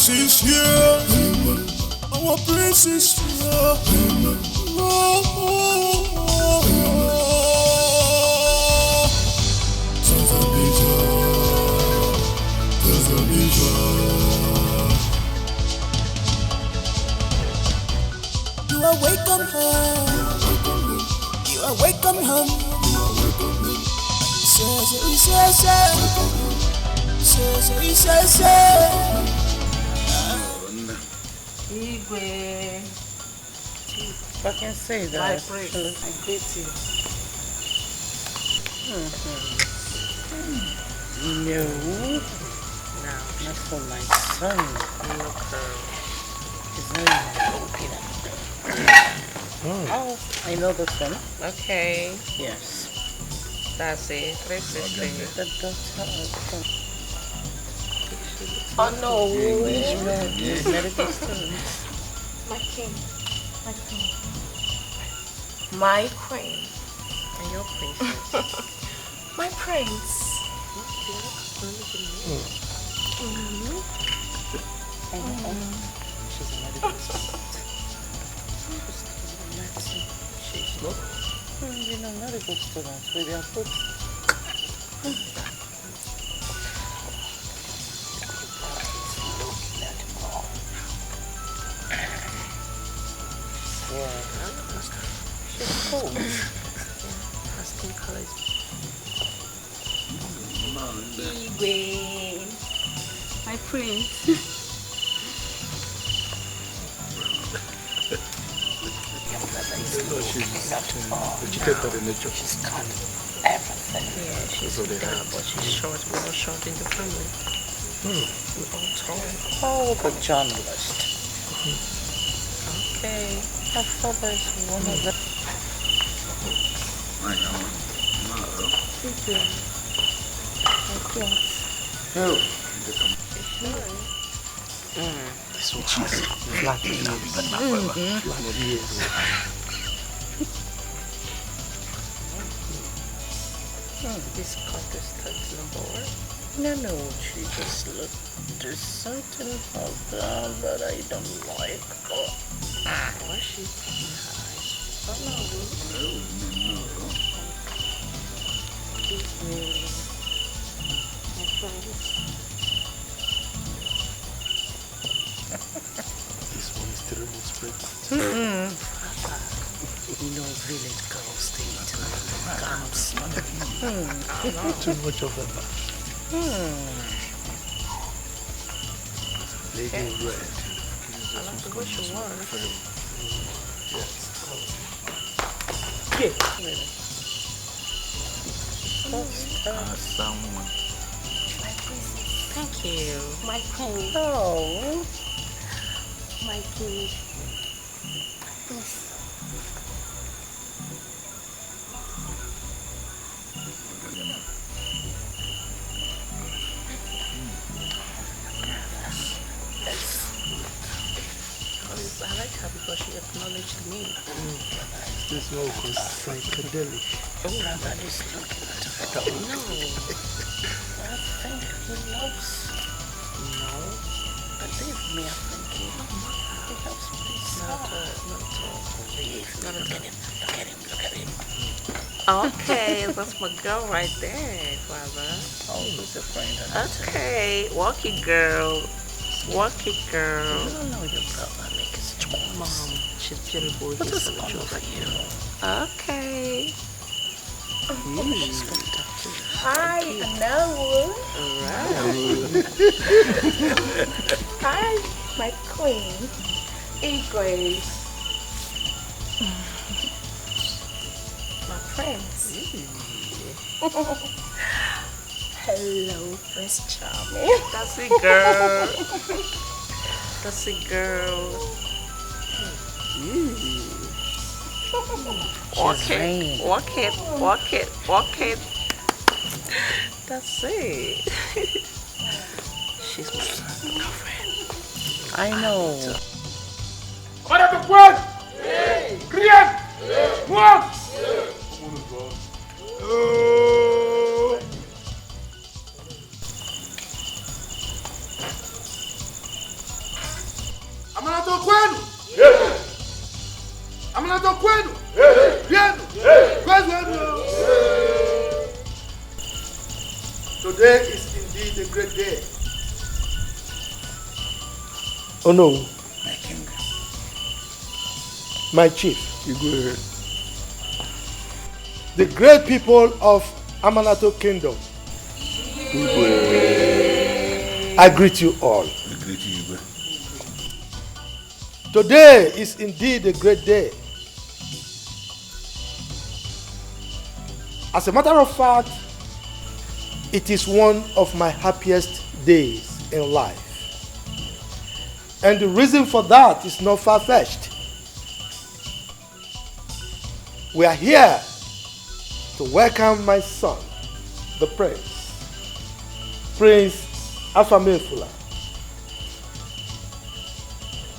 is here. Our Prince is here. Oh, oh, oh, oh. You are welcome home. You are welcome home. Igwe. I can say that. My praise. I greet you. No. No, not for my son. His name is Oh, I know this one. Okay. Yes. That's it. 360. The daughter. Oh no. His medical students. My king. My queen. My queen. And your princess. My prince. She's a medical student. She's not? You know, medical students with their books. Yeah. She's cool. Her skin color is Igwe. My prince. She's cut everything. Yeah, she's dark, but she's short. We're all short in the family. We're all tall. Oh, the journalist. Okay. Her father is one of the... This one cheese. Flat This contestant number one. No, she just looked there's something about her that I don't like. Why is she picking her eyes? Oh no. My friends. This one is the remote spread. You know, village girls stay till camps. Too much of that. Lady in red. I like the way she was. Yes. Someone. My princess. Thank you. My queen. Oh, My king. Yes. I like her because she acknowledged me. This one was psychedelic. your brother is looking at her. No. I think he loves. No. Believe me, I think he loves peace. Not Believe me. Not Look at at him. Look at him. Look at him. Okay, that's my girl right there, father. Oh, who's a friend? Okay, walk it, girl. Walk it, girl. You don't know your brother make his choice. Mom, she's beautiful. What He's is so all over you? Okay. She's going to talk to you. Hi, Nollywood. Alright. Hi, my queen. Hey, Grace. My prince. Hello, Prince Charming. That's it, girl. That's it, girl. Walk it, walk it, walk it, walk it. That's it. She's my girlfriend. I know. Para the point! Rien! Moi! Amanato kwenu? Amanato kwenu? Rienu? Kwenu? Today is indeed a great day. Oh no, My king. my chief. The great people of Amanato Kingdom. I greet you all. Today is indeed a great day. As a matter of fact, it is one of my happiest days in life. And the reason for that is not far-fetched. We are here to welcome my son, the Prince Afamefula,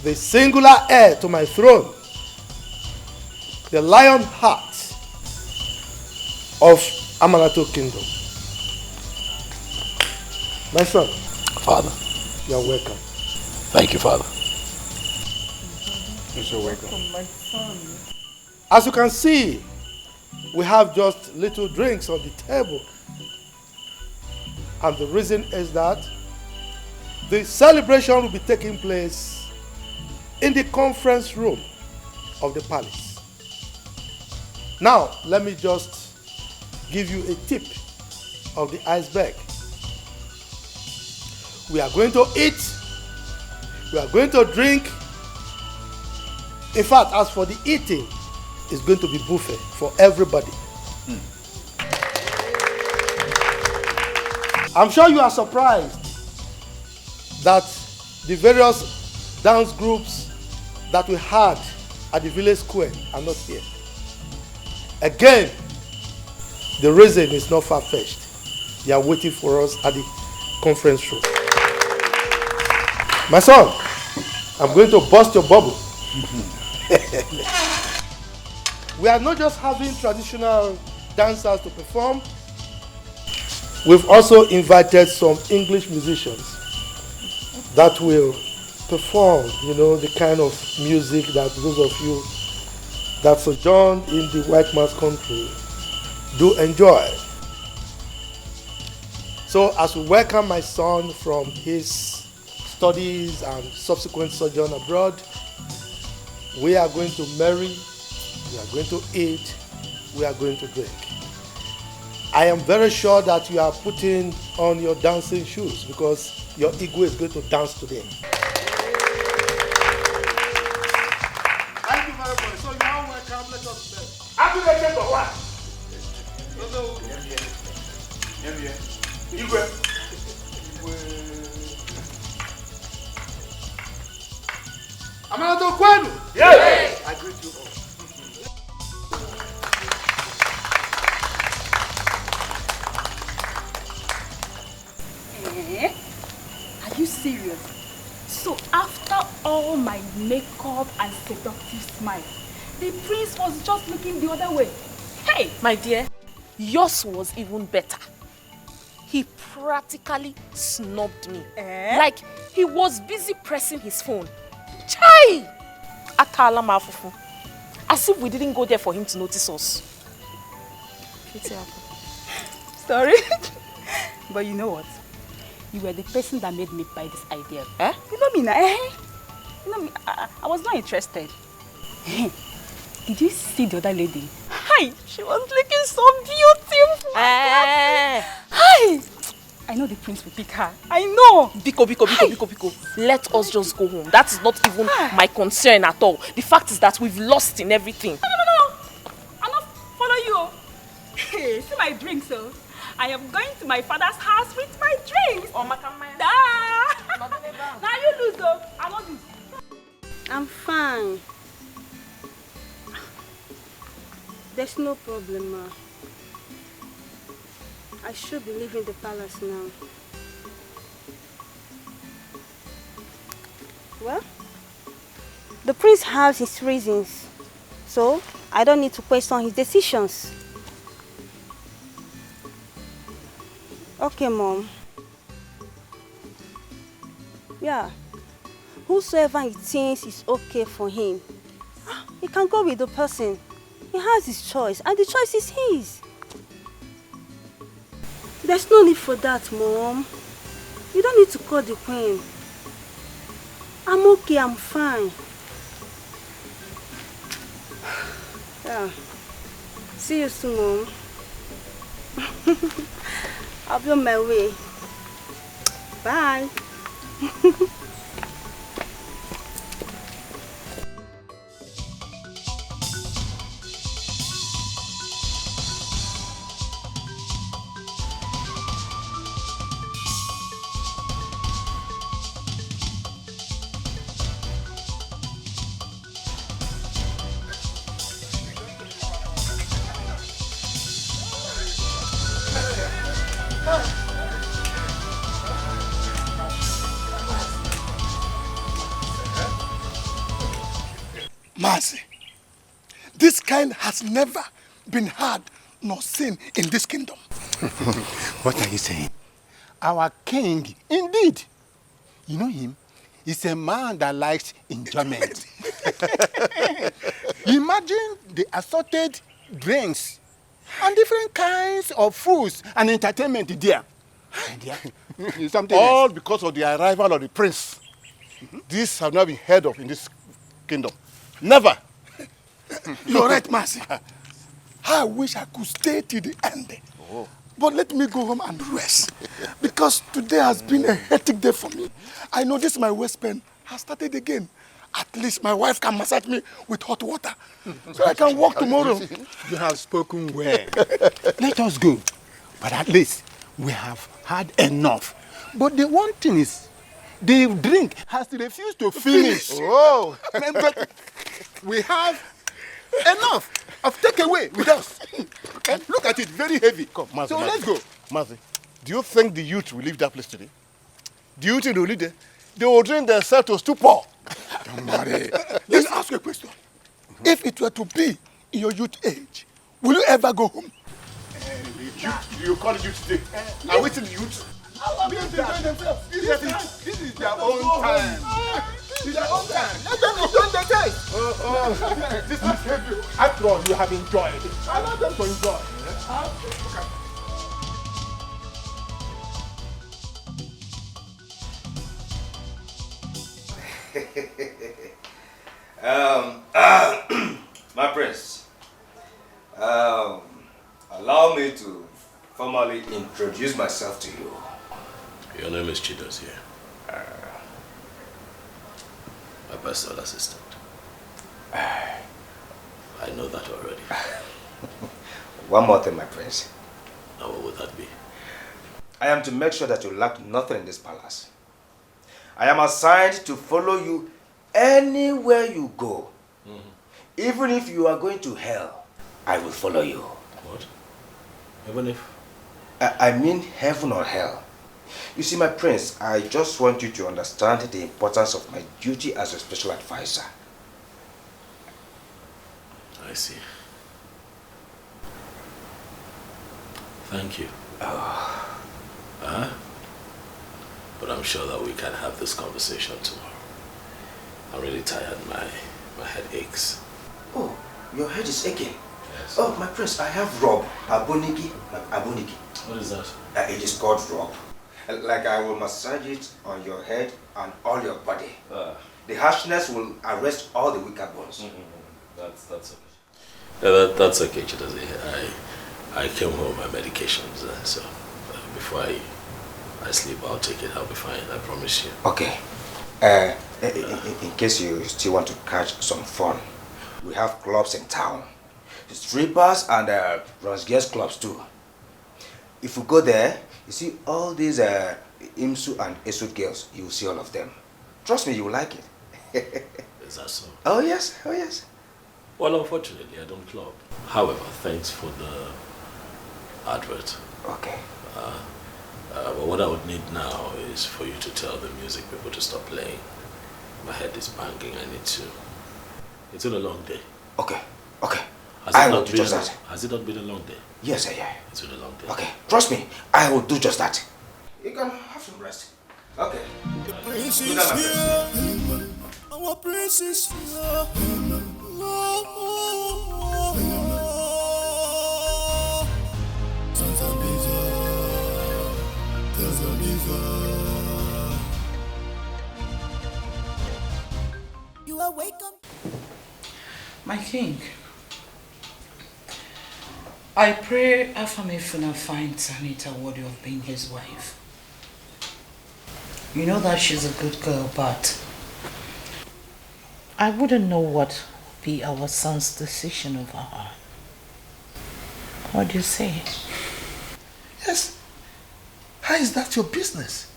the singular heir to my throne, the lion heart of Amanato Kingdom. My son. Father. You are welcome. Thank you, Father. You're so welcome. My son. As you can see, we have just little drinks on the table. And the reason is that the celebration will be taking place in the conference room of the palace. Now, let me just give you a tip of the iceberg. We are going to eat, we are going to drink. In fact, as for the eating, it's going to be buffet for everybody. I'm sure you are surprised that the various dance groups that we had at the village square are not here. Again, the reason is not far-fetched. They are waiting for us at the conference room. My son, I'm going to burst your bubble. We are not just having traditional dancers to perform. We've also invited some English musicians that will perform, the kind of music that those of you that sojourn in the white man's country do enjoy. So as we welcome my son from his studies and subsequent sojourn abroad, we are going to marry, we are going to eat, we are going to drink. I am very sure that you are putting on your dancing shoes because your Igwe is going to dance today. Thank you very much. So you are welcome. Let us play. Happy birthday to what? Igwe. Amanato kwenu? Yes. I greet you all. Are you serious? So after all my makeup and seductive smile, the prince was just looking the other way. Hey, my dear, yours was even better. He practically snubbed me. Like he was busy pressing his phone. Chai! Atala mafufu. As if we didn't go there for him to notice us. Sorry. But you know what? You were the person that made me buy this idea. You know me now, You know me, I was not interested. Did you see the other lady? Hi, she was looking so beautiful. Hi! I know the prince will pick her. I know. Biko. Let us just go home. That is not even my concern at all. The fact is that we've lost in everything. No. I'll not follow you. Hey, see my drinks, so. I am going to my father's house with my drinks. Oh, my Now you lose though. I want this. I'm fine. There's no problem, ma. I should be leaving the palace now. Well, the prince has his reasons, so I don't need to question his decisions. Okay, Mom. Yeah. whosoever he thinks is okay for him, he can go with the person. He has his choice, and the choice is his. There's no need for that, Mom. You don't need to call the queen. I'm okay, I'm fine. Yeah. See you soon, Mom. I'll be on my way. Bye. Mercy, this kind has never been heard nor seen in this kingdom. What are you saying? Our king, indeed. You know him? He's a man that likes enjoyment. Imagine the assorted drinks and different kinds of foods and entertainment there. Something All else. because of the arrival of the prince. This have not been heard of in this kingdom. Never. You're right, Mercy. I wish I could stay till the end. Oh. But let me go home and rest. Because today has been a hectic day for me. I know this my waist pain has started again. At least my wife can massage me with hot water. So I can walk tomorrow. You have spoken well. Let us go. But at least we have had enough. But the one thing is, the drink has refused to finish. Oh. But we have enough of takeaway with us. And look at it, very heavy. Come, Mazi, so Mazi. let's go. Mazi, do you think the youth will leave that place today? Do you think they will leave there? They will drink themselves to stupor. Don't worry. Let's ask you a question. If it were to be in your youth age, will you ever go home? You call it youth today. Are we still youth? This is their own time. This is their own time. Let them enjoy the day. This is heavy. After all, you have enjoyed. Allow them to enjoy. My prince, allow me to formally introduce myself to you. Your name is Chido's here. My personal assistant. I know that already. One more thing, my prince. Now what would that be? I am to make sure that you lack nothing in this palace. I am assigned to follow you anywhere you go. Even if you are going to hell, I will follow you. What? Even if? I mean heaven or hell. You see, my prince, I just want you to understand the importance of my duty as a special advisor. I see. Thank you. But I'm sure that we can have this conversation tomorrow. I'm really tired. My head aches. Oh, your head is aching. Yes. Oh, my prince, I have rub. Abonigi. What is that? It is called rub. Like I will massage it on your head and all your body. The harshness will arrest all the weaker bones. That's okay. Yeah, that's okay, Chidozie. I came home with my medications, so before I sleep, I'll take it. I'll be fine. I promise you. Okay. In case you still want to catch some fun, we have clubs in town. Strippers and Rosgears clubs too. If you go there, you see all these Imsu and Esud girls. You will see all of them. Trust me, you will like it. Is that so? Oh yes, oh yes. Well, unfortunately, I don't club. However, thanks for the advert. Okay. But what I would need now is for you to tell the music people to stop playing. My head is banging. I need to. It's been a long day. Okay, okay. Has it not been a long day? Yes, yeah. It's been a long day. Okay, trust me, I will do just that. You can have some rest. Okay. The prince is here. Oh, princess. You are welcome. My king, I pray Afamefuna finds Anita worthy of being his wife. You know that she's a good girl, but I wouldn't know what would be our son's decision over her. What do you say? Yes. How is that your business?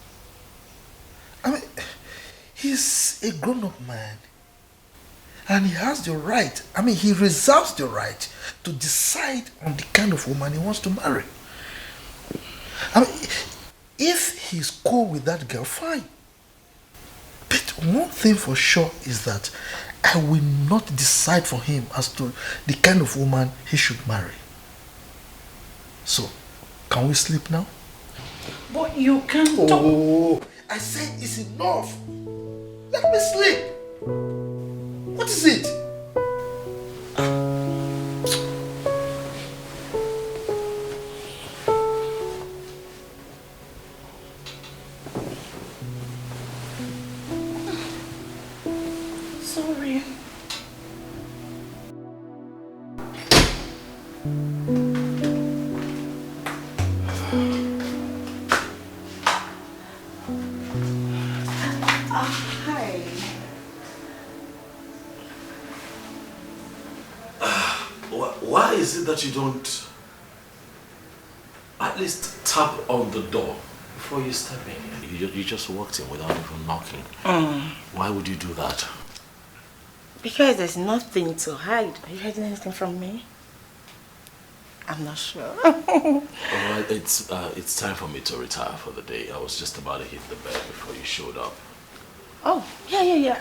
I mean, he's a grown-up man. And he has the right, he reserves the right to decide on the kind of woman he wants to marry. If he's cool with that girl, fine. But one thing for sure is that I will not decide for him as to the kind of woman he should marry. So, can we sleep now? But you can't. Oh, I said it's enough. Let me sleep. What is it? Sorry. Hi. Why is it that you don't at least tap on the door before you step in? You just walked in without even knocking. Why would you do that? Because there's nothing to hide. Are you hiding anything from me? I'm not sure. Alright, it's time for me to retire for the day. I was just about to hit the bed before you showed up. Oh, yeah.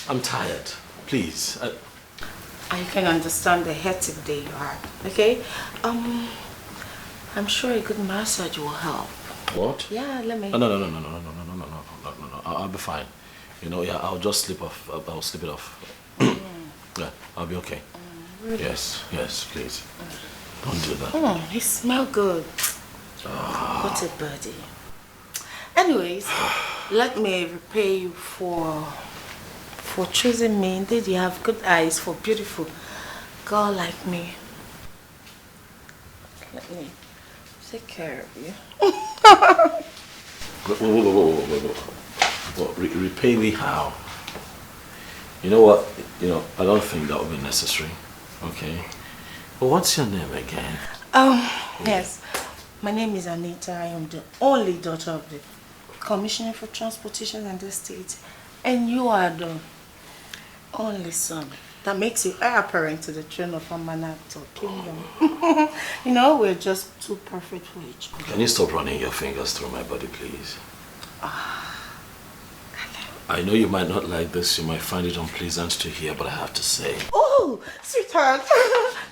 I'm tired. Please. I can understand the hectic day you had, okay? I'm sure a good massage will help. What? Yeah, let me... No. I'll be fine. I'll just sleep off. I'll sleep it off. Yeah, I'll be okay. Really? Yes, please. Don't do that. He smells good. What a birdie. Anyways, let me repay you for choosing me. Indeed, you have good eyes for beautiful girl like me. Let me take care of you. Whoa. Repay me how? You know what? I don't think that would be necessary. Okay. But what's your name again? Yes. My name is Anita. I am the only daughter of the Commissioner for Transportation in the state. And you are the only son. That makes you heir apparent to the throne of Amanato Kingdom. We're just too perfect for each other. Can you stop running your fingers through my body, please? I know you might not like this, you might find it unpleasant to hear, but I have to say. Oh, sweetheart.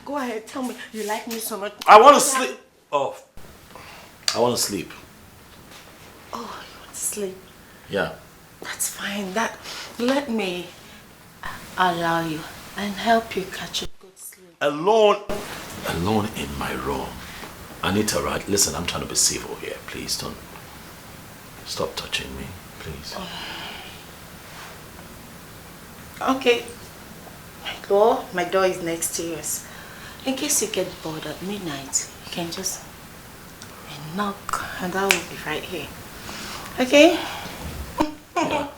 Go ahead, tell me. You like me so much. I want to sleep. I want to sleep. Oh, you want to sleep? Yeah. That's fine. Let me allow you and help you catch a good sleep. Alone in my room. Anita, right? Listen, I'm trying to be civil here. Please don't stop touching me, please. Okay. My door is next to yours. In case you get bored at midnight, you can just knock and I will be right here. Okay?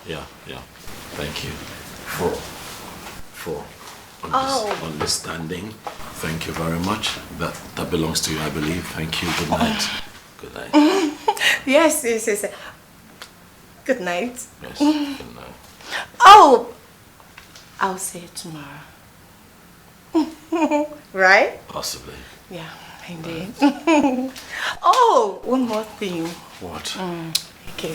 Yeah. Thank you for understanding. Thank you very much. That belongs to you, I believe. Thank you. Good night. Good night. Yes. Good night. Yes, good night. Oh! I'll see you tomorrow. Right? Possibly. Yeah, indeed. Oh, one more thing. What? Okay.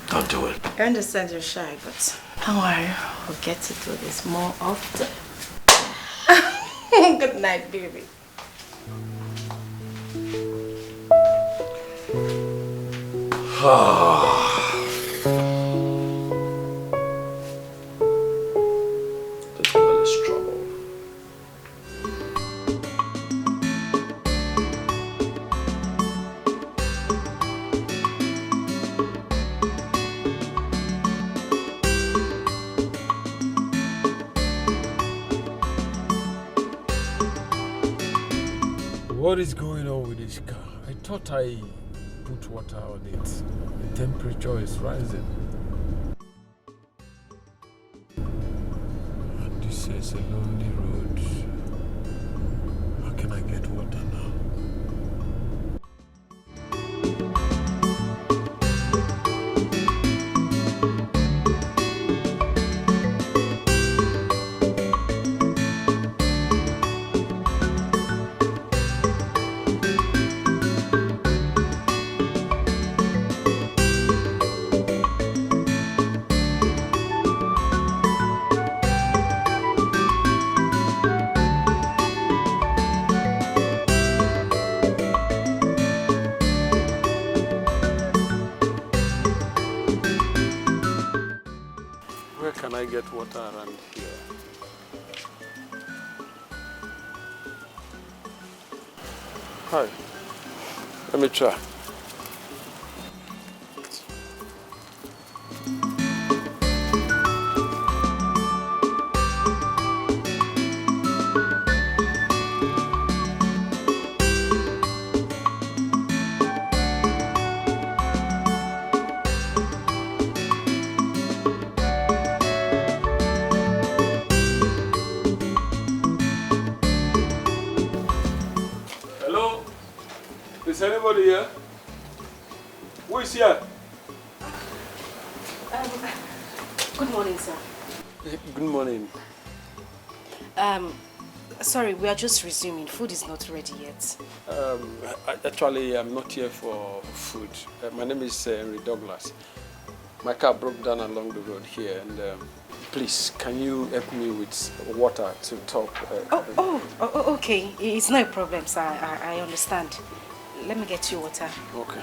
Don't do it. I understand you're shy, but don't worry. We'll get to do this more often. Good night, baby. What is going on with this car? I thought I put water on it. The temperature is rising. And this is a lonely road. How can I get water now? Where can I get water around here? Hi. Let me try. Hello? Is anybody here? Who is here? Good morning, sir. Good morning. Sorry, we are just resuming. Food is not ready yet. Actually, I'm not here for food. My name is Henry Douglas. My car broke down along the road here, and please, can you help me with water to top? Okay. It's no problem, sir. I understand. Let me get you water. Okay.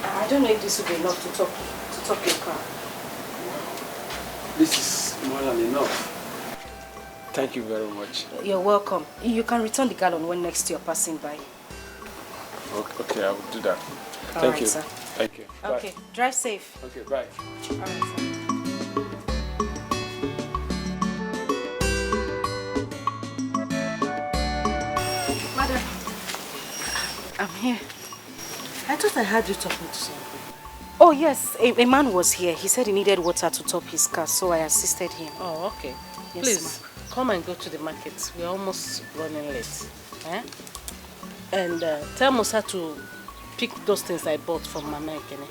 I don't know if this will be enough to top your car. This is more than enough. Thank you very much. You're welcome. You can return the gallon when next you're passing by. Okay, I will do that. Thank you, sir. Thank you. Bye. Okay, drive safe. Okay, bye. All right, sir. Madam, I'm here. I thought I heard you talking to someone. Oh yes, a man was here. He said he needed water to top his car, so I assisted him. Oh, okay. Yes, Please, come and go to the market. We're almost running late. Eh? And tell Musa to pick those things I bought from Mama Ekene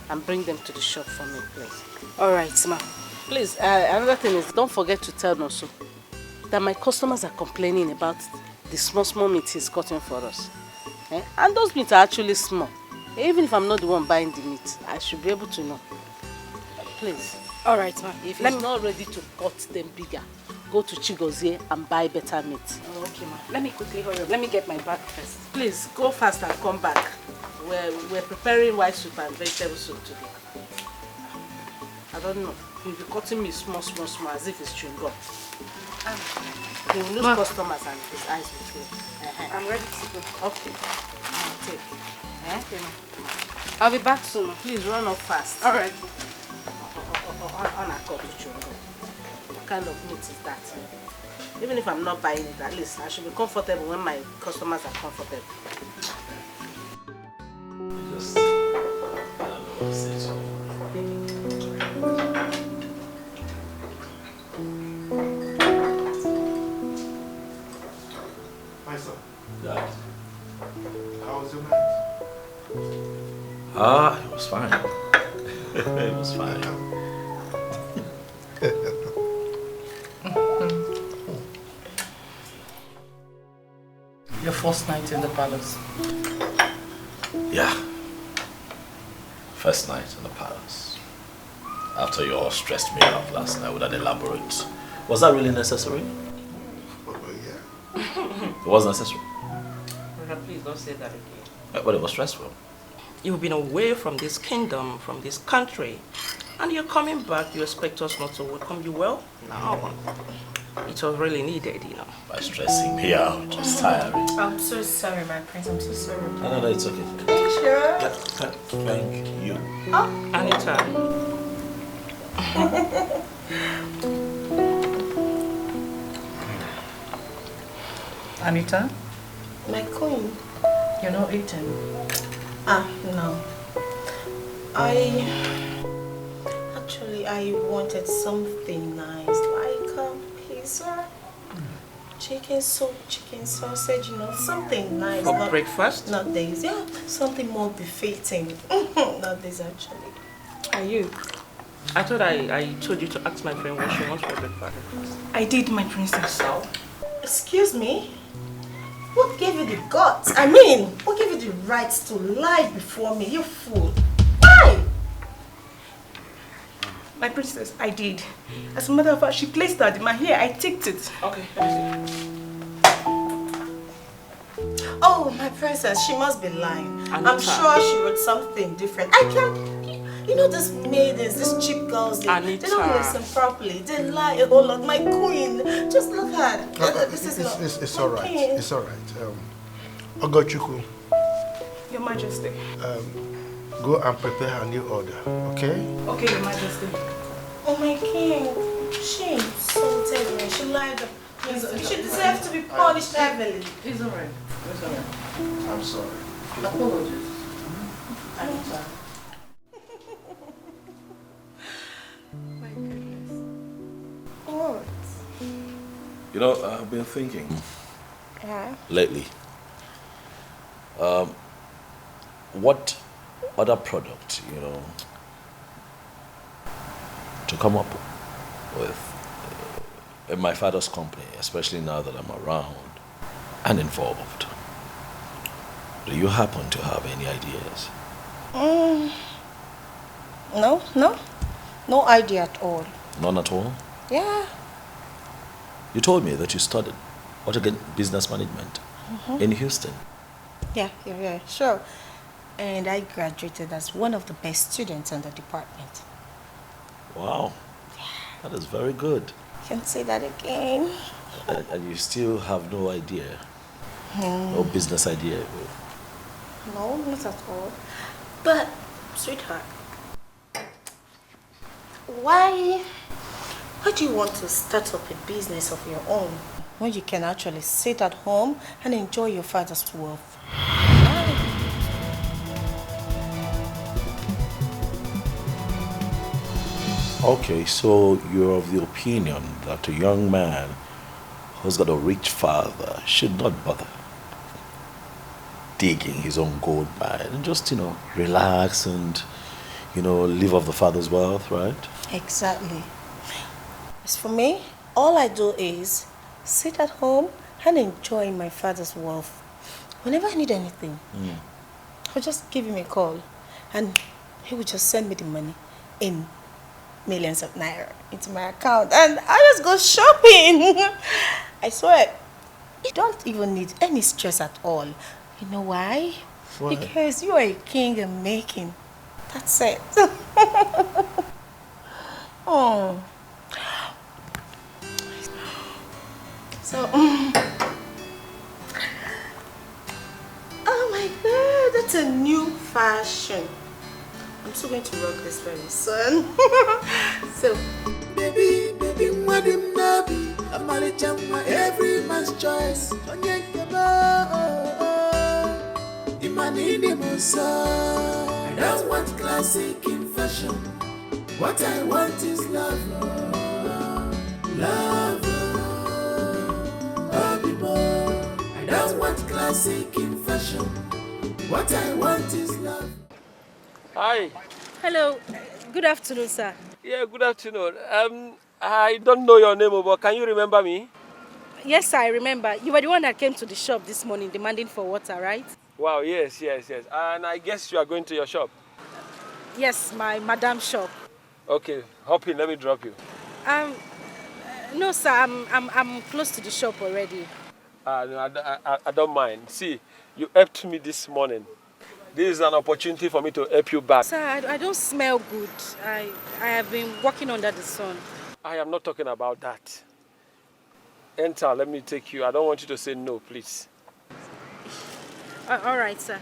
and bring them to the shop for me, please. All right, ma'am. Please, another thing is, don't forget to tell Nosu that my customers are complaining about the small meat he's cutting for us. Eh? And those meats are actually small. Even if I'm not the one buying the meat, I should be able to know. Please. All right, ma'am. If he's not ready to cut them bigger, go to Chigozie and buy better meat. Oh, okay, ma'am. Let me quickly hurry up. Let me get my bag first. Please, go fast and come back. We're preparing white soup and vegetable soup today. I don't know. He'll be cutting me small, as if it's chewing gum. He will lose customers and his eyes will clear. I'm ready to go. Okay. I'll take. Okay, ma'am. I'll be back soon. Please run up fast. All right. On a cut to chewing gum. What kind of meat is that? Even if I'm not buying it, at least I should be comfortable when my customers are comfortable. Just, I don't know what to say to you. My son. Dad. How was your night? It was fine. It was fine. Your first night in the palace. Yeah. First night in the palace. After you all stressed me out last night with an elaborate. Was that really necessary? Oh, yeah. It was necessary. Please don't say that again. But it was stressful. You've been away from this kingdom, from this country, and you're coming back. You expect us not to welcome you well? No. It was really needed, you know. By stressing me out, just tiring. I'm so sorry, my prince. I'm so sorry. No, it's okay. Sure. Thank you. Oh, Anita. Anita, my queen. you're not eating. No. I wanted something nice, like pizza, chicken soup, chicken sausage, something nice. For breakfast? Not this, yeah, something more befitting. Not this, actually. Are you? I thought I told you to ask my friend what she wants for breakfast. I did, my princess. Excuse me? What gave you the guts? I mean, what gave you the right to lie before me, you fool? Why? My princess, I did. As a matter of fact, she placed that in my hair. I ticked it. Okay, let me see. Oh, my princess, she must be lying. Anita. I'm sure she wrote something different. I can't... You know these maidens, these cheap girls, they don't listen properly. They lie a whole lot. My queen, just look at it. It's all right. It's all right. Ogochukwu. Your Majesty. Go and prepare her new order, okay? Okay, Your Majesty. Oh, my king. She insulted me. She lied. She deserves to be punished heavily. It's all right. It's all right. I'm sorry. Apologies. Anita. My goodness. What? You know, I've been thinking Yeah? lately, what other product, to come up with in my father's company, especially now that I'm around and involved. Do you happen to have any ideas? No idea at all. None at all? Yeah. You told me that you studied, business management in Houston. Yeah, sure. And I graduated as one of the best students in the department. Wow, that is very good. Can't say that again. And you still have no idea, no business idea? No, not at all. But, sweetheart, why do you want to start up a business of your own when you can actually sit at home and enjoy your father's wealth? Okay, so you're of the opinion that a young man who's got a rich father should not bother digging his own gold mine and just, relax and, live off the father's wealth, right? Exactly. As for me, all I do is sit at home and enjoy my father's wealth. Whenever I need anything, I'll just give him a call and he will just send me the money in millions of naira into my account and I just go shopping. I swear, you don't even need any stress at all. You know why? Why? Because you are a king in making. That's it. Oh. So, oh my God, that's a new fashion. I'm still going to rock this very soon. So, baby, madam nabi, amarichamwa, every man's choice. Imanini musa. I don't want classic in fashion. What I want is love, love. I don't want classic in fashion. What I want is love. Hi. Hello. Good afternoon, sir. Yeah, good afternoon. I don't know your name, but can you remember me? Yes, sir, I remember. You were the one that came to the shop this morning demanding for water, right? Wow, yes. And I guess you are going to your shop. Yes, my madam's shop. Okay, hop in, let me drop you. No, sir, I'm close to the shop already. No, I don't mind. See, you helped me this morning. This is an opportunity for me to help you back. Sir, I don't smell good. I have been working under the sun. I am not talking about that. enter. Let me take you. I don't want you to say no, please. All right, sir.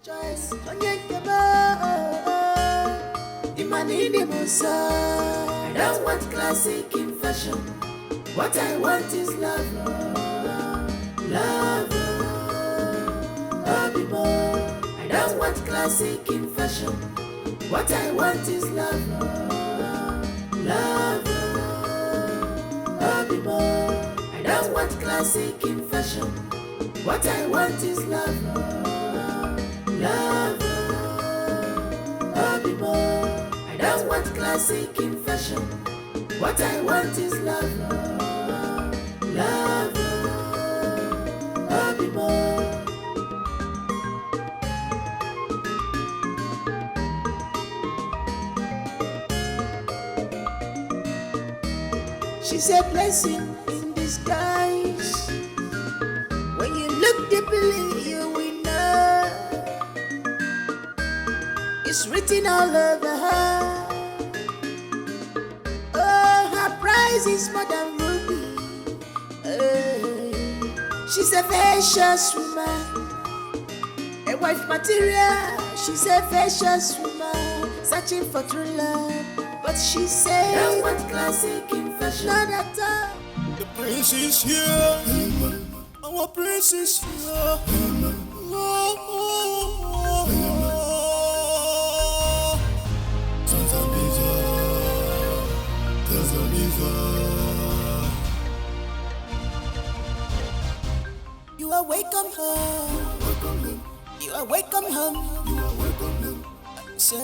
Choice. I don't want classic in fashion. What I want is love. Love. Love more. I don't want classic in fashion. What I want is love. Love. Love more. I don't want classic in fashion. What I want is love. Love. Love more. I don't want classic in fashion. What I want is love. Love. Love more. She's a blessing in disguise. When you look deeply, you will know. It's written all over her. Oh, her price is more than ruby. She's a vicious woman, a wife material. She's a vicious woman, searching for true love. But she said, I don't want classic in fashion. Not at all. The prince is here. Our prince is here. You are welcome home. You are welcome home. You are welcome home. Say.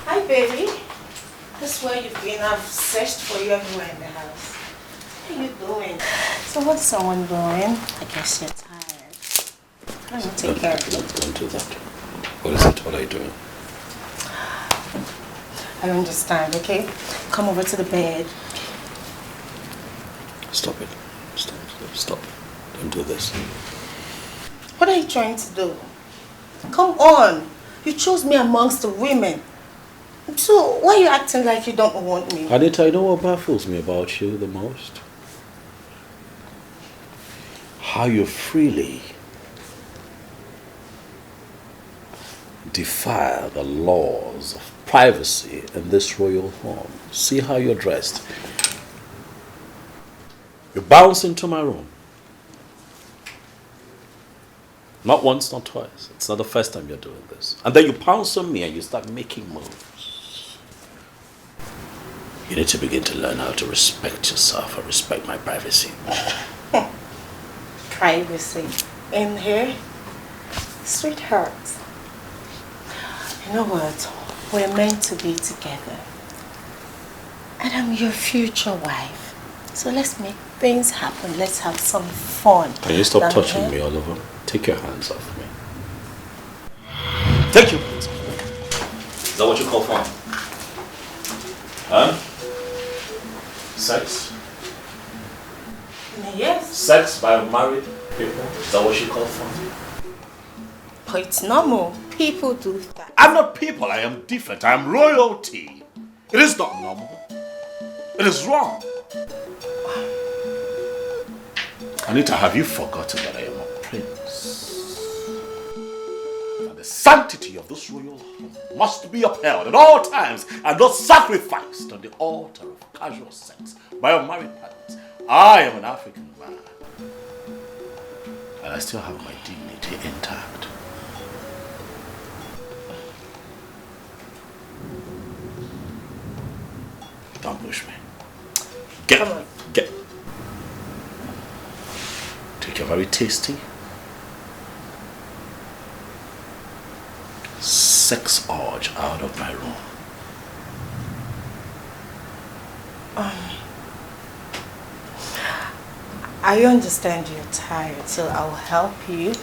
Hi, baby. This is where you've been. I've searched for you everywhere in the house. What are you doing? So what's someone doing? I guess you're tired. Let me take care of you. Don't do that. What is it? What are you doing? I understand, okay? Come over to the bed. Stop it. Stop. Don't do this. What are you trying to do? Come on. You chose me amongst the women. So why are you acting like you don't want me? Anita, you know what baffles me about you the most? How you freely defy the laws of privacy in this royal home. See how you're dressed. You bounce into my room. Not once, not twice. It's not the first time you're doing this. And then you pounce on me and you start making moves. You need to begin to learn how to respect yourself and respect my privacy. Privacy in here? Sweetheart. You know what? We're meant to be together. And I'm your future wife. So let's make things happen. Let's have some fun. Can you stop touching me all over? Take your hands off me. Take your hands off me. Is that what you call fun? Huh? Sex? Yes. Sex by married people? Is that what you call fun? But it's normal. People do that. I'm not people. I am different. I am royalty. It is not normal. It is wrong. Anita, have you forgotten that I am a prince? And the sanctity of this royal home must be upheld at all times and not sacrificed on the altar of casual sex by unmarried partners. I am an African man. And I still have my dignity intact. Don't push me. Get. Take your very tasty sex urge out of my room. I understand you're tired, so I'll help you.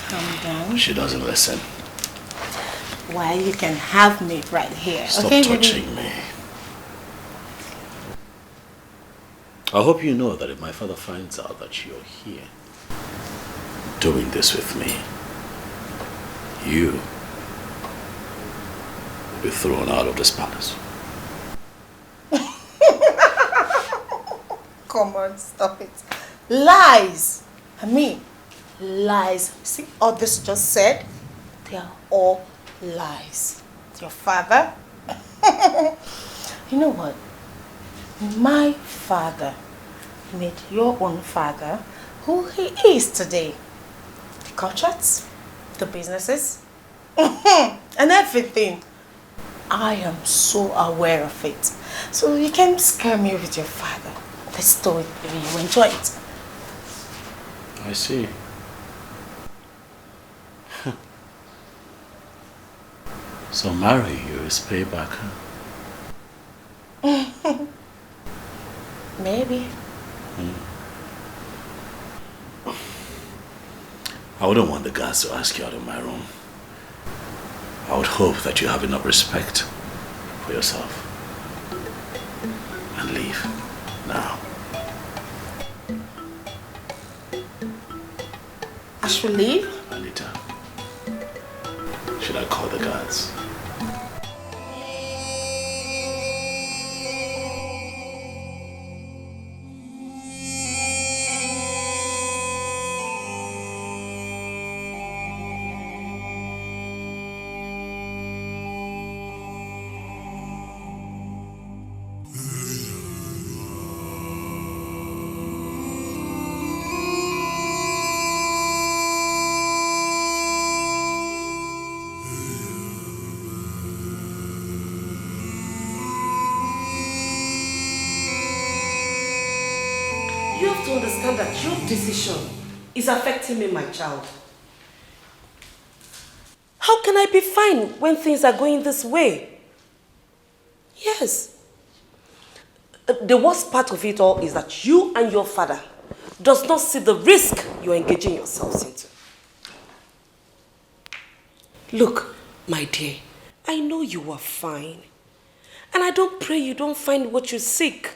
Calm down. She doesn't listen. Why, you can have me right here. Stop okay, touching me. I hope you know that if my father finds out that you're here doing this with me, you be thrown out of this palace. Come on, stop it. Lies. I mean, lies. See all this you just said? They are all lies. Your father? You know what? My father made your own father who he is today. The contracts, the businesses, and everything. I am so aware of it. So you can't scare me with your father. Let's do it, baby. You enjoy it. I see. So marry you is payback, huh? Maybe. I wouldn't want the guards to ask you out of my room. I would hope that you have enough respect for yourself. And leave now. I should leave? Anita, should I call the guards? You have to understand that your decision is affecting me, my child. How can I be fine when things are going this way? Yes. The worst part of it all is that you and your father does not see the risk you're engaging yourselves into. Look, my dear, I know you are fine. And I don't pray you don't find what you seek.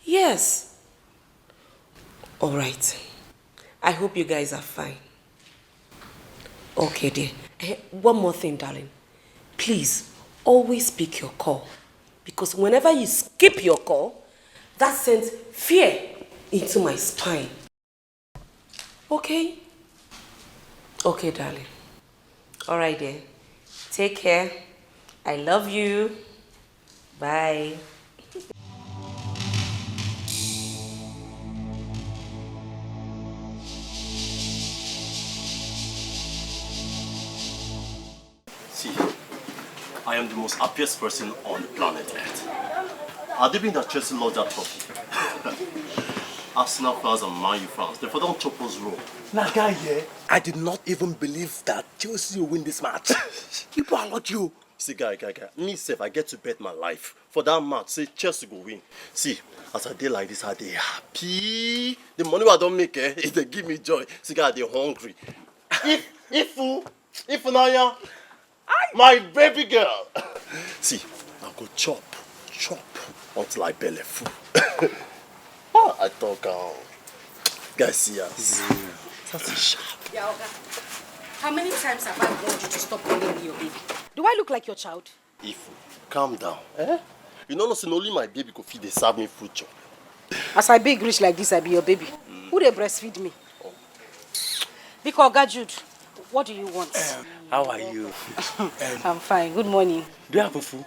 Yes. All right. I hope you guys are fine. Okay, dear. One more thing, darling. Please, always pick your call. Because whenever you skip your call, that sends fear into my spine. Okay? Okay, darling. All right, dear. Take care. I love you. Bye. See, I am the most happiest person on the planet Earth. Had they been that Chelsea lost that trophy, Arsenal fans and Man U fans, they don't chop us raw. Now, guy here, I did not even believe that Chelsea will win this match. People are not you. See, guy, me self, I get to bet my life for that match. Say Chelsea go win. See, as a day like this, I dey happy. The money I don't make, it they give me joy. See, guy, they hungry. If now, yeah, my baby girl. See, I go chop until I belly full. I talk, guys, see ya. That's sharp. Yeah, okay. How many times have I warned you to stop calling me your baby? Do I look like your child? Ifu, calm down. You know, not only my baby could feed, they serve me food chop. As I big rich like this, I be your baby. Who they breastfeed me? Because Oga Jude, what do you want? How are you? I'm fine. Good morning. Do you have fufu?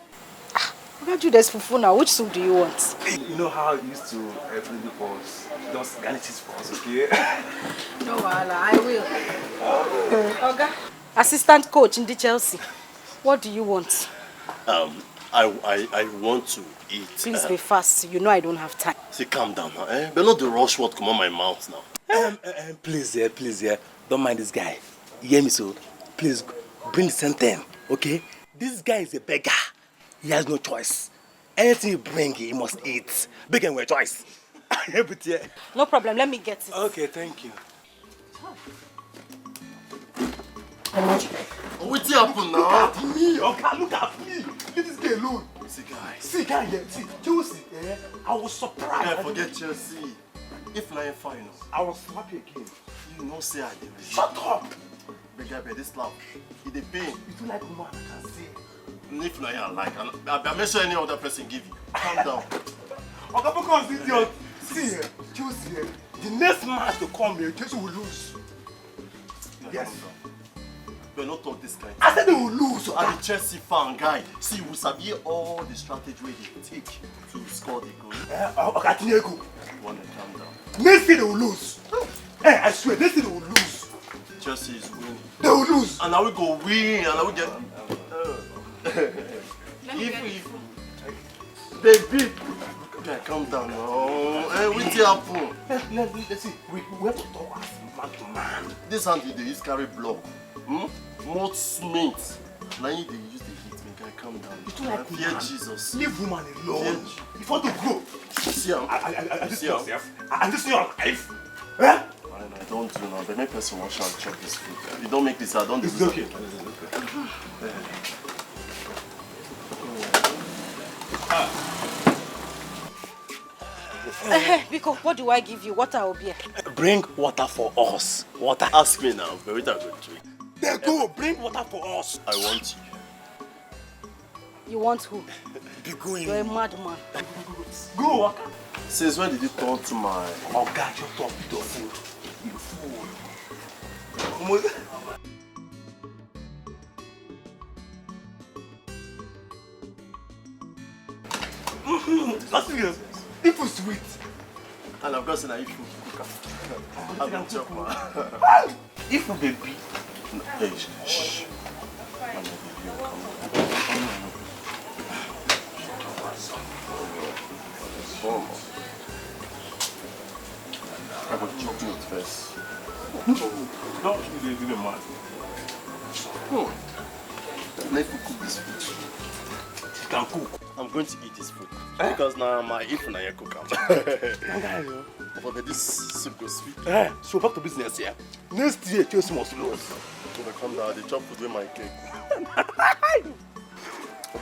Oga Jude, there's fufu now. Which soup do you want? You know how I used to every week was just garnishes for us, okay? No, I will. Oga, assistant coach in the Chelsea. What do you want? I want to eat. Please be fast. You know I don't have time. See, calm down now. But not the rush word come on my mouth now. Please, don't mind this guy. You hear me, so? Please, bring the sentence, okay? This guy is a beggar. He has no choice. Anything you bring, he must eat. Beggar with choice. No problem. Let me get it. Okay, thank you. What's happened now? Look at me, okay? Look at me. Leave this guy alone. See, guy here. See, Chelsea, I was surprised. Yeah, forget Chelsea. If I ain't fine, I was happy again. You know, say I did. Shut up. Beggar, this love. He dey pain. You feel like woman, I can see. If not, I like. I'm not sure any other person give you. Calm down. Okay, because idiot. See here, Chelsea here. The next match to come here, Chelsea will lose. Yes. We're not talk this kind. I said they will lose. I'm a Chelsea fan, guy. See, we sabi all the strategy they take to score the goal. Okay, Tinyego. You want to calm down? Next thing they will lose. Hey, I swear, next thing they will lose. Chelsea is winning. They will lose. And now we go win, and now we get. If they beat. Okay, calm down now. Hey, what's happen? Let's see. We have to talk as man to man. This hand they use carry block. More cement. Now they use the heat. Make I calm down. You don't like fear woman. Jesus. Leave woman alone. If you want to grow. See him. I just see yourself. I just see your life. Eh? I don't do now. They make person wash and chop this food. You don't make this. I don't do this. Okay. Biko, what do I give you? Water or beer? Bring water for us. Water. Ask me now. But we don't go drink. There go. Bring water for us. I want you. You want who? Be going. You're a madman. Go, Waka. Since when did you turn to my... Oh, God, you talk with your food. You fool. That's serious. It was sweet. And I've got some if you cook. I'm going to chop man. If you baby. Hey, shh. I'm not I will chop meat first. Don't you do the man. Let me cook this food. You can cook. I'm going to eat this food. Because now my if na cook am. But this soup goes sweet. So back to business here. Next year, Chelsea must lose. So they come down, they chop food with my cake.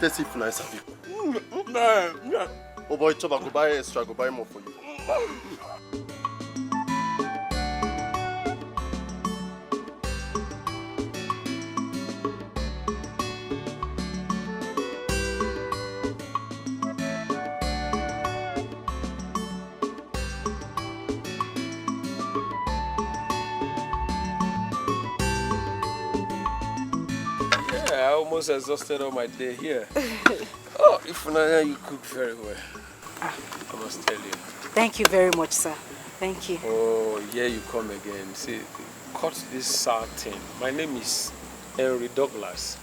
Let's see if nice of you. Oh boy, chop, I go buy extra, I go buy more for you. I almost exhausted all my day here. Oh, Ifunanya, you cook very well. I must tell you. Thank you very much, sir. Thank you. Oh, here you come again. See, cut this sour thing. My name is Henry Douglas.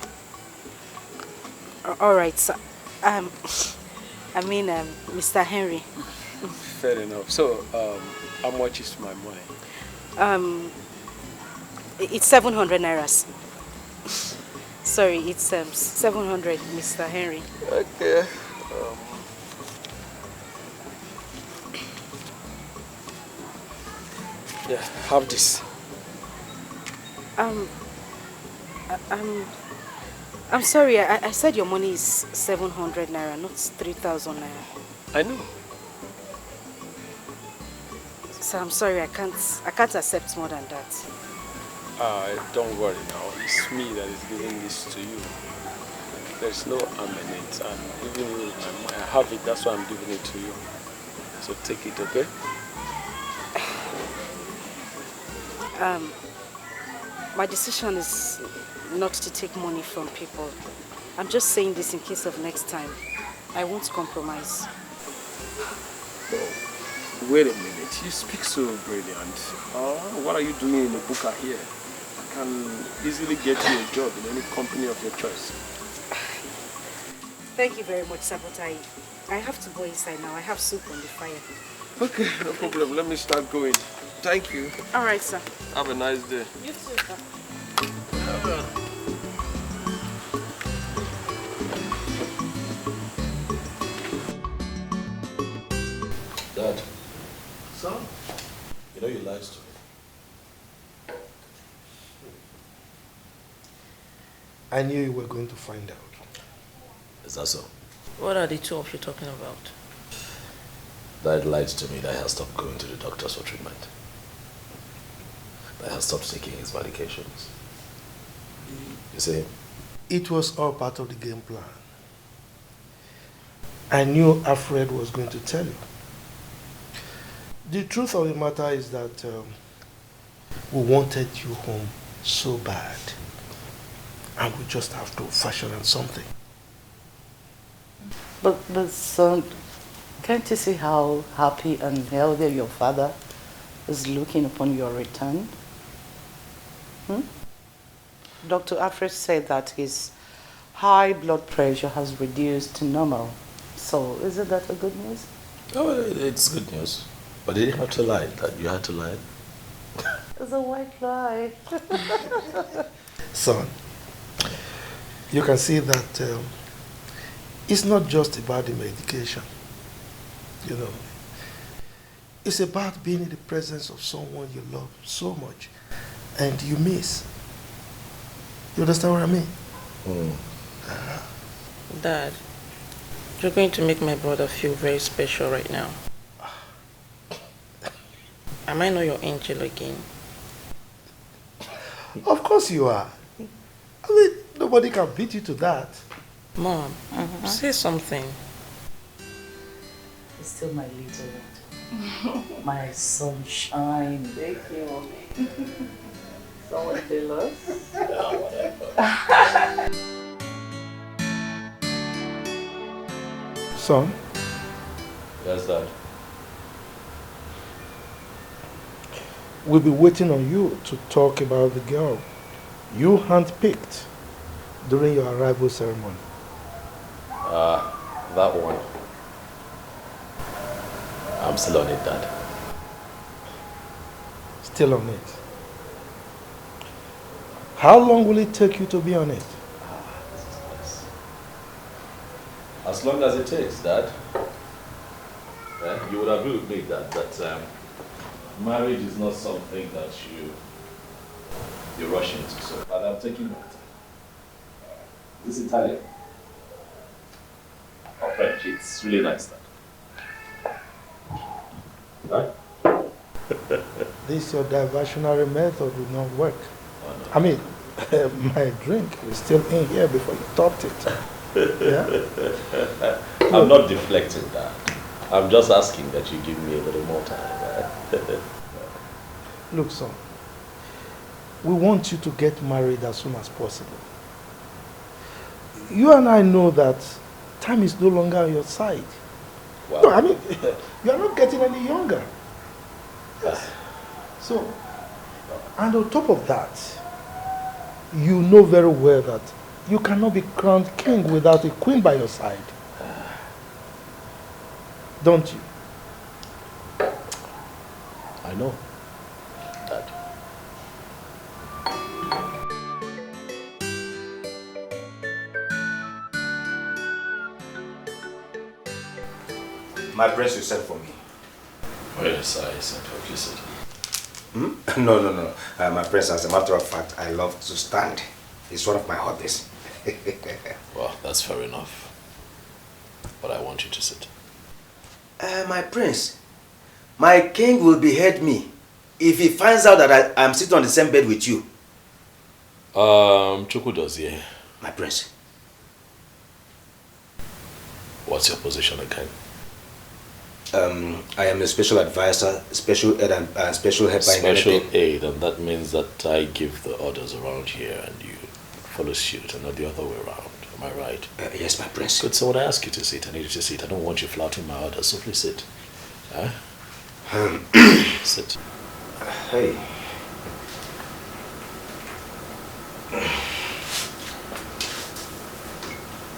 All right, sir. Mr. Henry. Fair enough. So, how much is my money? It's 700 nairas. Sorry, it's 700, Mr. Henry. Okay. Yeah, have this. I'm sorry. I said your money is 700 naira, not 3,000 naira. I know. So I'm sorry. I can't accept more than that. Don't worry now. It's me that is giving this to you. There's no harm in it. I'm giving you my money. I have it. That's why I'm giving it to you. So take it, okay? My decision is not to take money from people. I'm just saying this in case of next time. I won't compromise. Wait a minute. You speak so brilliant. What are you doing in the Buka here? I can easily get you a job in any company of your choice. Thank you very much, Sabotai. I have to go inside now. I have soup on the fire. Okay, no problem. Let me start going. Thank you. All right, sir. Have a nice day. You too, sir. Dad. Son? You know you lied to me. I knew you were going to find out. Is that so? What are the two of you talking about? Dad lied to me that he has stopped going to the doctors for treatment. That he has stopped taking his medications. You see, It was all part of the game plan. I knew Alfred was going to tell you. The truth of the matter is that we wanted you home so bad. And we just have to fashion on something. But son, can't you see how happy and healthy your father is looking upon your return? Dr. Alfred said that his high blood pressure has reduced to normal. So, isn't that a good news? Oh, it's good news. But you didn't have to lie. That you had to lie. It's a white lie. Son, you can see that it's not just about the medication. You know, it's about being in the presence of someone you love so much and you miss. You understand what I mean? Dad, you're going to make my brother feel very special right now. Am I not your angel again? Of course you are. I mean, nobody can beat you to that. Mom, say something. It's still my little one. My sunshine. Thank you, Mommy. Someone tell us? Son? Yes, Dad. We'll be waiting on you to talk about the girl you handpicked during your arrival ceremony. That one. I'm still on it, Dad. Still on it. How long will it take you to be on it? As long as it takes, Dad. You would agree with me that marriage is not something that you rush into. So, but I'm taking my time. This is Italian. Or French. It's really nice, Dad. Right? This your diversionary method will not work. I mean, my drink is still in here before you topped it. Yeah? I'm not deflecting that. I'm just asking that you give me a little more time. Right? Look, son, we want you to get married as soon as possible. You and I know that time is no longer on your side. Wow. No, I mean, you are not getting any younger. Yes. So, and on top of that, you know very well that you cannot be crowned king without a queen by your side. Don't you? I know. Dad. My prince, you sent for me. Oh, yes, I sent for you, said. No. My prince, as a matter of fact, I love to stand. It's one of my hobbies. Well, that's fair enough. But I want you to sit. My prince, my king will behead me if he finds out that I'm sitting on the same bed with you. Chuku does, yeah. My prince. What's your position again? I am a special advisor, special aid and special helper. Special aid, and that means that I give the orders around here and you follow suit and not the other way around. Am I right? Yes, my prince. Good, so when I ask you to sit, I need you to sit. I don't want you flouting my orders, so please sit. Huh? Sit. Hey.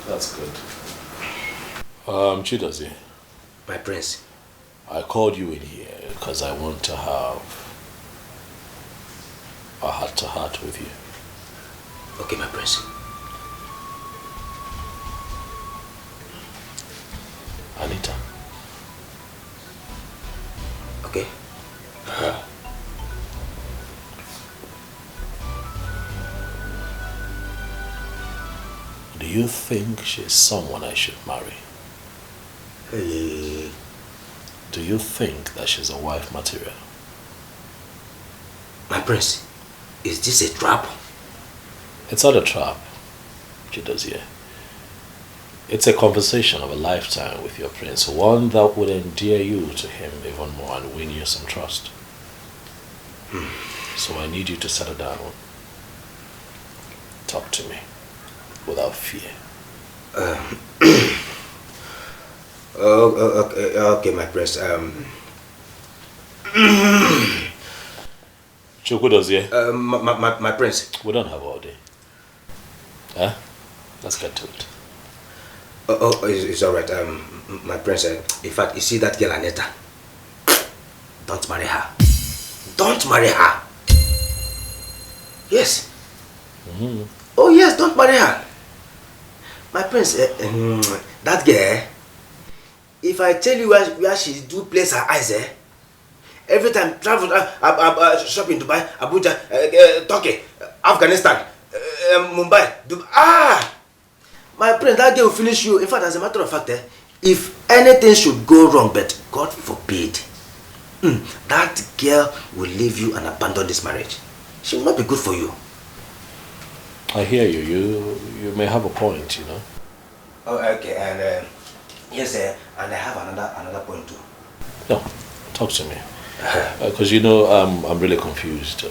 That's good. Chidozie. My prince. I called you in here because I want to have a heart-to-heart with you. Okay, my prince. Anita. Okay. Do you think she's someone I should marry? Do you think that she's a wife material? My prince, is this a trap? It's not a trap. Chidozie. It's a conversation of a lifetime with your prince, one that would endear you to him even more and win you some trust. So I need you to settle down. Talk to me without fear. Okay, my prince. Chukudozie. My prince. We don't have all day. Huh? Let's get to it. It's all right. My prince. In fact, you see that girl Aneta? Don't marry her. Don't marry her. Yes. Oh yes, don't marry her. My prince. That girl. If I tell you where she do place her eyes, every time travel, shop in Dubai, Abuja, Turkey, Afghanistan, Mumbai, Dubai. My prince, that girl will finish you. In fact, as a matter of fact, if anything should go wrong, but God forbid, that girl will leave you and abandon this marriage. She will not be good for you. I hear you. You may have a point, you know. Oh, okay, and yes, and I have another point too. No, talk to me. Because you know, I'm really confused.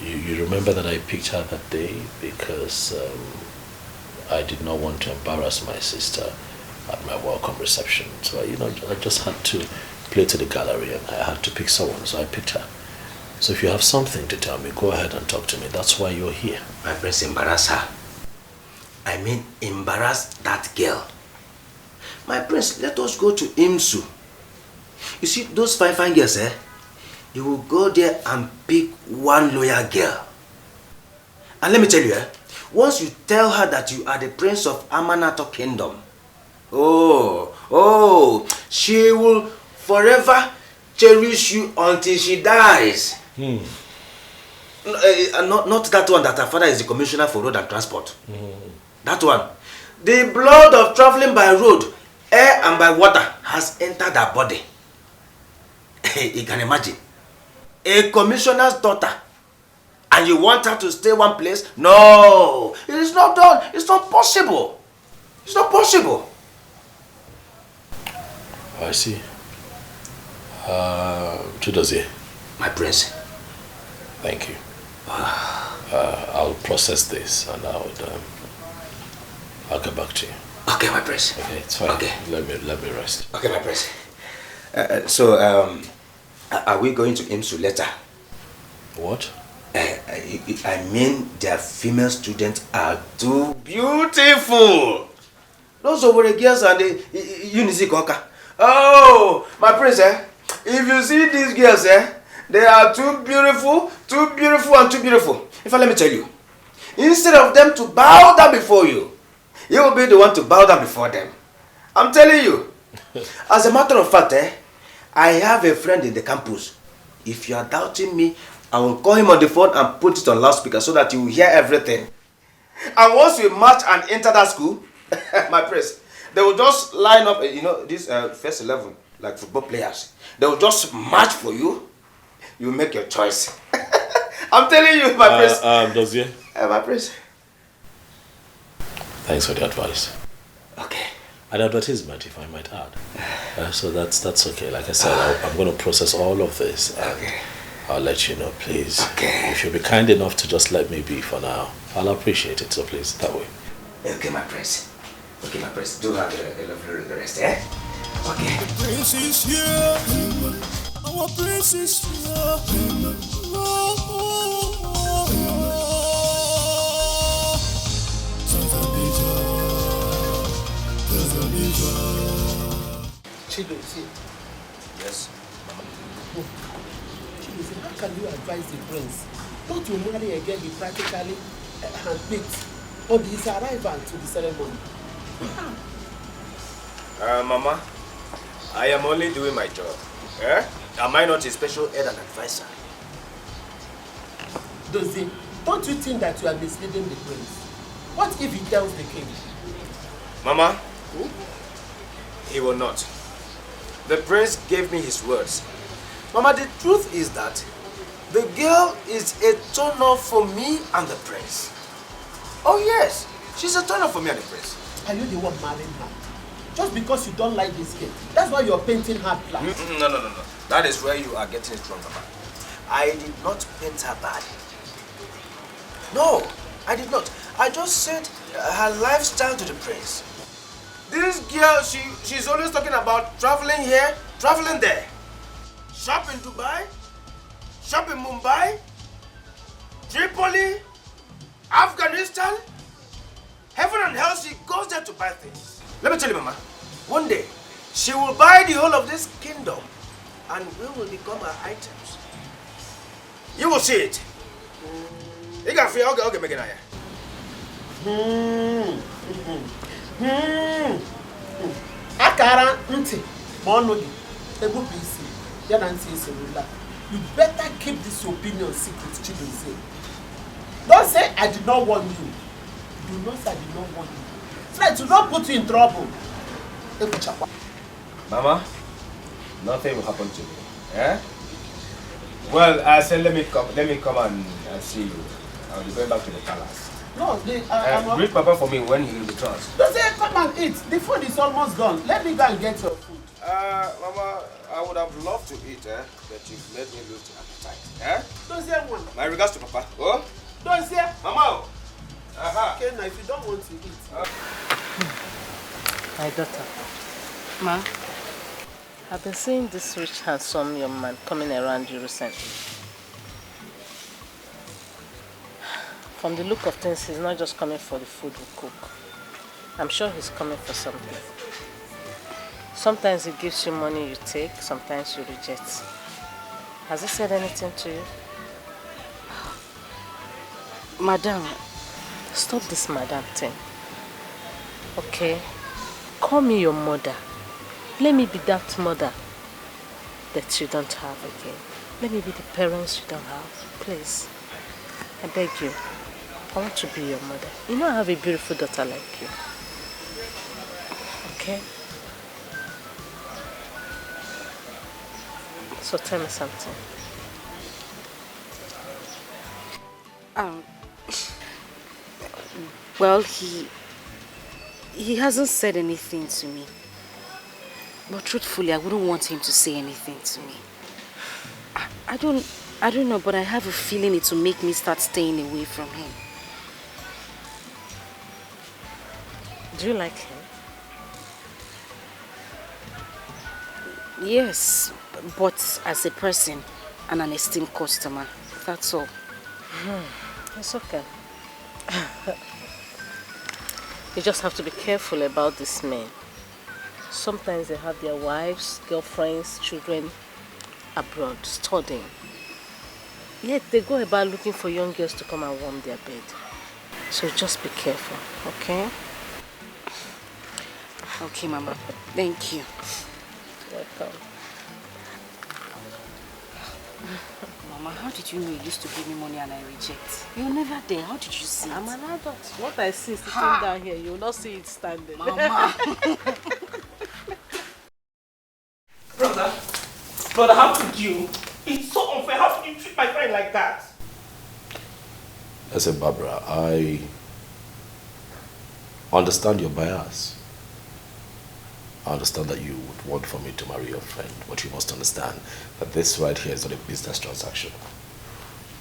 You remember that I picked her that day because I did not want to embarrass my sister at my welcome reception. So, you know, I just had to play to the gallery and I had to pick someone, so I picked her. So if you have something to tell me, go ahead and talk to me. That's why you're here. My prince, embarrass her. I mean, embarrass that girl. My prince, let us go to IMSU. You see, those fine girls, you will go there and pick one loyal girl. And let me tell you, once you tell her that you are the prince of Amanato Kingdom, she will forever cherish you until she dies. Not that one that her father is the commissioner for road and transport. That one. The blood of traveling by road, air and by water has entered her body. You can imagine. A commissioner's daughter, and you want her to stay one place? No, it is not done. It's not possible. It's not possible. I see. Chidozie. My prince. Thank you. I'll process this and I'll get back to you. Okay, my prince. Okay, it's fine. Okay. Let me rest. Okay, my prince. Are we going to IMSU later? What? I mean, their female students are too beautiful. Those are the girls and the Unisi Koka. Oh, my prince, if you see these girls, they are too beautiful and too beautiful. In fact, let me tell you, instead of them to bow down before you, you will be the one to bow down before them. I'm telling you. As a matter of fact, I have a friend in the campus. If you are doubting me, I will call him on the phone and put it on loudspeaker so that you will hear everything. And once we march and enter that school, my prince, they will just line up, this first 11, like football players. They will just march for you. You make your choice. I'm telling you, my prince. Dozie? My prince. Thanks for the advice. Okay. An advertisement, if I might add. So that's okay. Like I said, I'm going to process all of this. Okay. I'll let you know, please. Okay. If you'll be kind enough to just let me be for now, I'll appreciate it. So please, that way. Okay, my prince. Okay, my prince. Do have a lovely rest, eh? Okay. The prince is here. Our prince is here. Chidozie. Yes, Mama. Chidozie, how can you advise the prince not to marry again he practically handpicked on his arrival to the ceremony? Mama, I am only doing my job. Am I not a special aid and advisor? Dozie, don't you think that you are misleading the prince? What if he tells the king? Mama, he will not. The prince gave me his words. Mama, the truth is that the girl is a turn-off for me and the prince. Oh yes, She's a turn-off for me and the prince. Are you the one marrying her? Just because you don't like this girl. That's why you're painting her black. No. That is where you are getting it wrong, Mama. I did not paint her bad. No, I did not. I just said her lifestyle to the prince. This girl, she's always talking about traveling here, traveling there. Shop in Dubai, shop in Mumbai, Tripoli, Afghanistan. Heaven and hell, she goes there to buy things. Let me tell you, Mama, one day, she will buy the whole of this kingdom and we will become her items. You will see it. You can feel, okay, make it now. Akara nti, mono di, ebu PC, yana nti iselula. You better keep this opinion secret, Chidozie. Don't say I did not warn you. Do not say I did not warn you. Try to not put you in trouble. Mama, nothing will happen to me. Eh? Well, I said let me come and see you. I'll be going back to the palace. No, greet Papa for me when he returns. Don't say come and eat. The food is almost gone. Let me go and get your food. Mama, I would have loved to eat, but you've made me lose the appetite. Eh? Don't say one. My regards to Papa. Oh? Don't say. Mama. Aha. Okay, now if you don't want to eat. My daughter. Ma, I've been seeing this rich, handsome young man coming around you recently. From the look of things, he's not just coming for the food we cook. I'm sure he's coming for something. Sometimes he gives you money you take, sometimes you reject. Has he said anything to you? Madam. Stop this madam thing. Okay? Call me your mother. Let me be that mother that you don't have again. Let me be the parents you don't have. Please. I beg you. I want to be your mother. You know I have a beautiful daughter like you. Okay? So tell me something. Well, he hasn't said anything to me. But truthfully, I wouldn't want him to say anything to me. I don't know, but I have a feeling it will make me start staying away from him. Do you like him? Yes, but as a person and an esteemed customer, that's all. It's okay. You just have to be careful about these men. Sometimes they have their wives, girlfriends, children abroad studying. Yet they go about looking for young girls to come and warm their bed. So just be careful, okay? Okay, Mama. Thank you. Welcome. Mama, how did you know you used to give me money and I reject? You're never there. How did you see it? I'm an adult. What I see sitting down here, you will not see it standing. Mama. Brother, how could you? It's so unfair. How could you treat my friend like that? Listen, Barbara, I understand your bias. I understand that you would want for me to marry your friend, but you must understand that this right here is not a business transaction.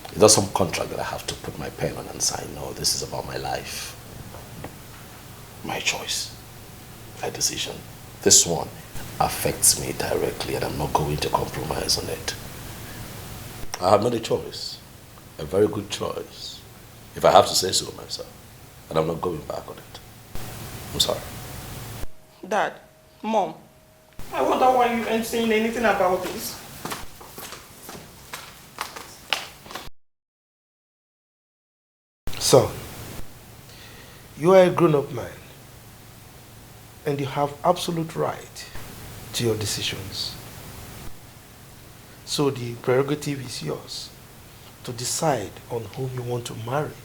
It's not some contract that I have to put my pen on and sign. No, this is about my life. My choice. My decision. This one affects me directly and I'm not going to compromise on it. I have made a choice. A very good choice. If I have to say so myself. And I'm not going back on it. I'm sorry. Dad, Mom, I wonder why you ain't saying anything about this. Son, you are a grown-up man and you have absolute right to your decisions. So the prerogative is yours to decide on whom you want to marry.